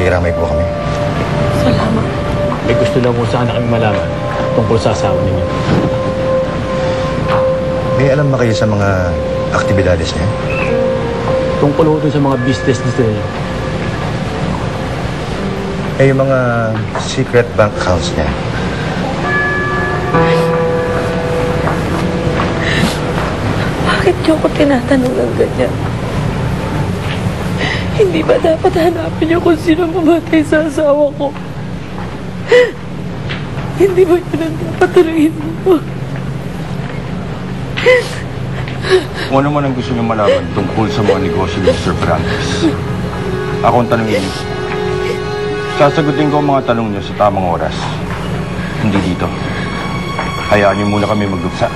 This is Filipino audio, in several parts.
Nakikiramay po kami. Salamat. May gusto lang mo sana kami malaman tungkol sa asawa ninyo. May alam ba kayo sa mga aktibidades niya? Tungkol ho dun sa mga business ninyo. Eh, yung mga secret bank accounts niya. Bakit niyo ako tinatanong ng ganyan? Hindi ba dapat hanapin niyo kung sino mamatay sa asawa ko? Hindi ba yun ang dapat tanungin mo? Kung ano man ang gusto niyo malaman tungkol sa mga negosyo ni Mr. Francis, ako ang tanongin niyo. Sasagutin ko ang mga tanong niyo sa tamang oras. Hindi dito. Hayaan niyo muna kami magluksa.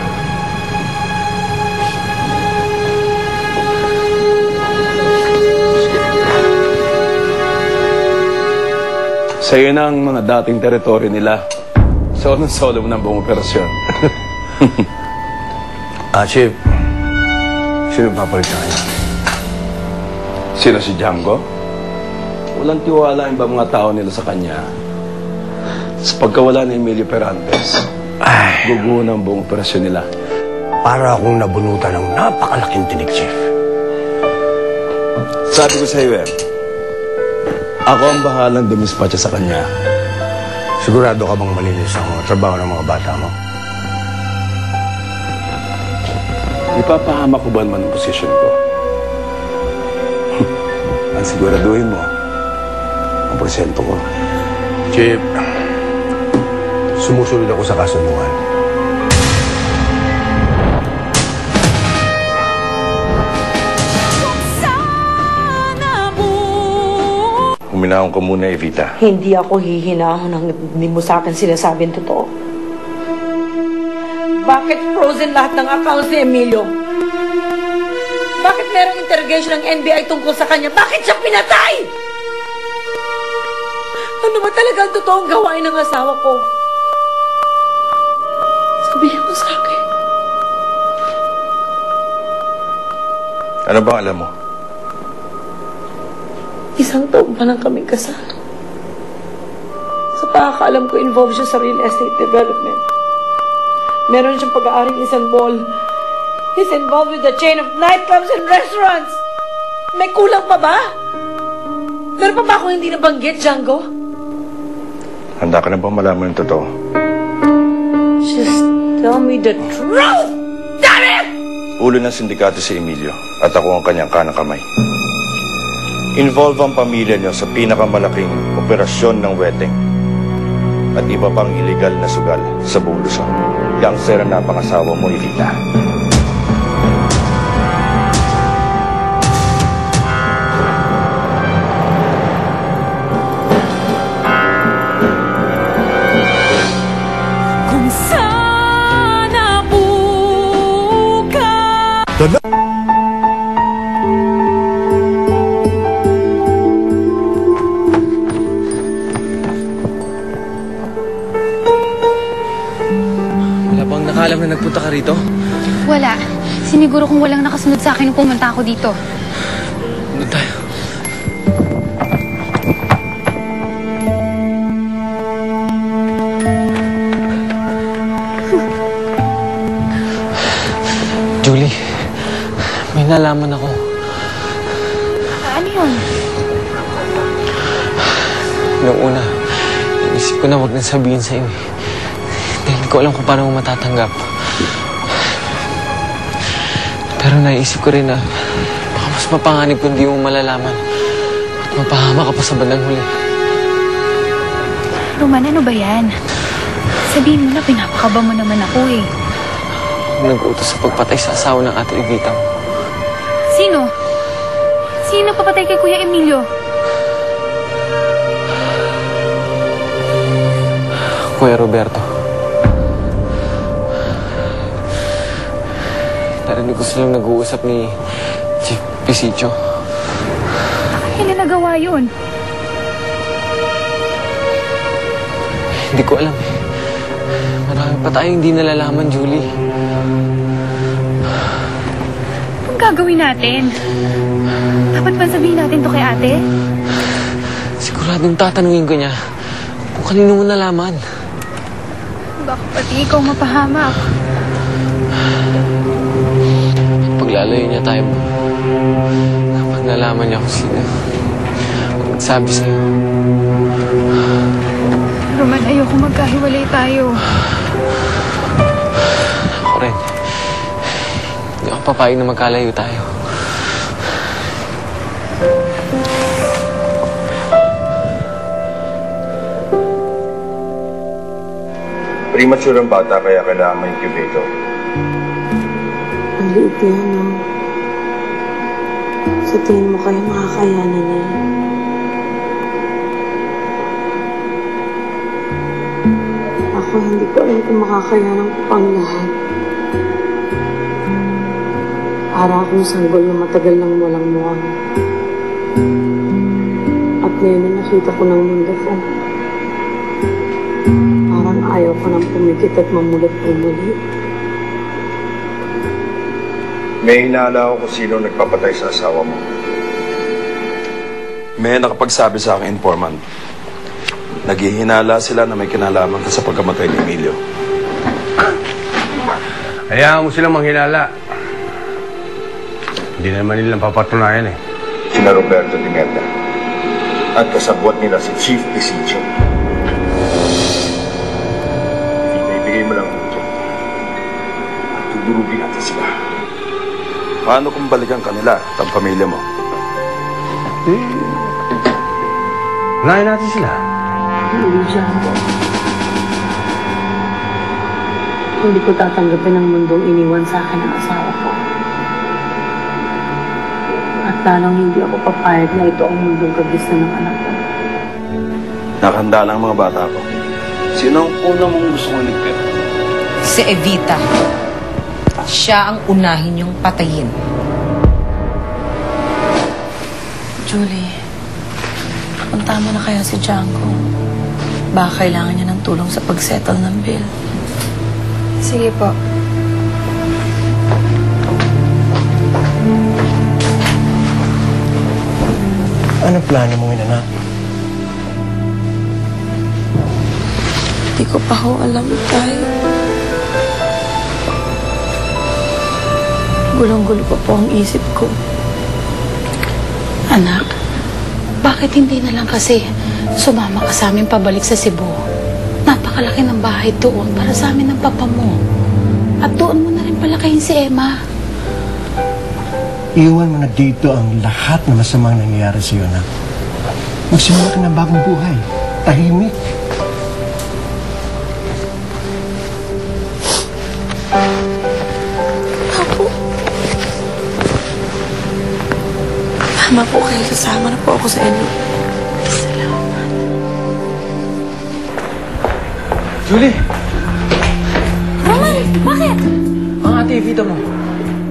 Sa'yo na ang mga dating teritoryo nila. Solo mo ng buong operasyon. Chief. Sino papalit sa kanya? Sino si Django? Walang tiwala yung ba mga tao nila sa kanya. Sa pagkawala ni Emilio Perantes, guguho na ang buong operasyon nila. Para akong nabunutan ng napakalaking tinig, Chief. Sabi ko sa iyo, ako ang bahalang dumispatcha sa kanya. Sigurado ka bang malinis ang trabaho ng mga bata mo? Ipapahama ko ba naman ang posisyon ko? Ang siguraduhin mo, ang porsyento ko. Chief, sumusunod ako sa kasunungan. Huminahon ko muna, Evita. Hindi ako hihinahon hanggang hindi mo sa akin sinasabing totoo. Bakit frozen lahat ng accounts ni Emilio? Bakit merong interrogation ng NBI tungkol sa kanya? Bakit siya pinatay? Ano ba talaga ang totoong gawain ng asawa ko? Sabihin mo sa akin. Ano bang alam mo? 1 taon pa lang kaming kasal. Sa pagkakaalam ko, involved siya sa real estate development. Meron siyang pag-aaring isang mall. He's involved with the chain of nightclubs and restaurants. May kulang pa ba? Meron pa ba akong hindi nabanggit, Django? Handa ka na bang malaman yung totoo? Just tell me the truth! Damn it! Ulo ng sindikato si Emilio at ako ang kanyang kanang kamay. Involve ang pamilya niyo sa pinakamalaking operasyon ng wedding at iba pang illegal na sugal sa buong Luzon. Gangster na pangasawa mo, Evita. Kung sana bukas... Alam na nagpunta ka rito? Wala. Siniguro kung walang nakasunod sa akin nung pumunta ako dito. Doon tayo. Julie, may nalaman ako. Ano yun? Noong una, isip ko na wag na sabihin sa'yo. Dahil hindi ko alam kung paano mo matatanggap. Pero naisip ko rin na baka mas mapanganib kung di mo malalaman at mapahama ka pa sa bandang huli. Roman, ano ba yan? Sabihin mo na, pinapakaba mo naman ako eh. Nag-utos sa pagpatay sa asawa ng ate Evita mo. Sino? Sino papatay kay Kuya Emilio? Kuya Roberto. Narinig ko silang nag-uusap ni Chief Pisicho. Kailan nagawa yun? Hindi ko alam eh. Marami pa tayong hindi nalalaman, Julie. Anong gagawin natin? Dapat ba sabihin natin to kay ate? Siguro Siguradong tatanungin ko niya kung kanino mo nalaman. Baka pati ikaw mapahamak. Paglalayo niya tayo, kapag nalaman niya kung sino, magsabi sa'yo. Roman, ayoko magkahiwalay tayo. Ako rin. Hindi ako papayag na magkalayo tayo. Premature ang bata kaya kailangan ma-incubator. Ang liit niya, no? Sa tingin mo kaya makakayanan niya? Ako hindi ko alam kung makakayanan ko pang lahat. Para akong sanggol na matagal nang walang muwang. At ngayon na nakita ko ng mundo ko. Parang ayaw ko nang pumikit at mamulat pumuli. May hinala ako kung sino nagpapatay sa asawa mo. May nakapagsabi sa aking informant. Naghihinala sila na may kinalaman ka sa pagkamatay ni Emilio. Hayaan mo silang manghinala. Hindi naman nilang papatunayan eh. Sina Roberto Di Meta. At kasabwat nila si Chief Isicho. Ibigay mo lang ang object. At tudurugin natin sila. Paano kung balikan ka nila at ang pamilya mo? Unahin natin sila. Hindi siya. Hindi ko tatanggapin ang mundong iniwan sa akin ng asawa ko. At lalong hindi ako papayag na ito ang mundong kagisa ng anak ko. Nakahanda lang ang mga bata ko. Sino ang una mong gusto kong ligpit? Si Evita. Siya ang unahin niyong patayin. Julie, punta mo na kaya si Django. Baka kailangan niya ng tulong sa pag-settle ng bill. Sige po. Anong plano mong inanak? Hindi ko pa ho alam tayo. Gulong-gulo pa po ang isip ko. Anak, bakit hindi na lang kasi sumama ka sa amin pabalik sa Cebu? Napakalaki ng bahay doon para sa amin ng papa mo. At doon mo na rin palakayin si Emma. Iwan mo na dito ang lahat na masamang nangyayari sa'yo, anak. Magsimula ka ng bagong buhay. Tahimik. Apo. Tama po kayo. Sasama na po ako sa inyo. Salamat. Julie! Roman, bakit? Ang ate Evita mo.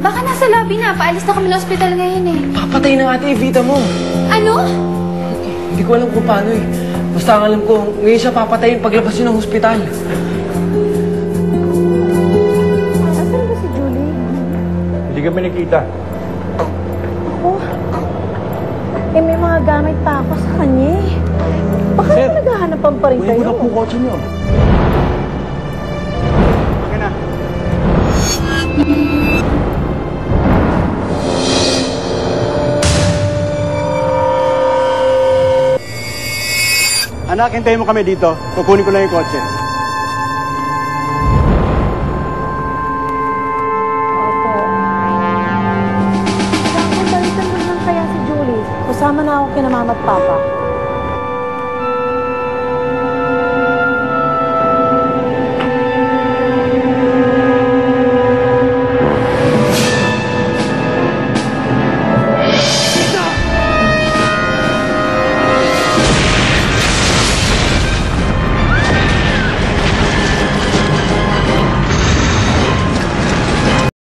Baka nasa lobby na. Paalis na kami ng ospital ngayon eh. Papatay ng ate Evita mo. Ano? Hindi ko alam kung paano eh. Basta ang alam ko, ngayon siya papatayin paglabas yun ng hospital. Asan ba si Julie? Hindi kami nakita. Ako? Eh, may mga gamit pa ako sa kanya eh. Baka naghahanapan pa rin kayo. Kunin mo na po kotse niyo. Okay na. Anak, hintayin mo kami dito. Kukunin ko lang yung kotse. Opo. Saan balikan mo naman kaya si Julie? Kasama na ako kina mama at papa.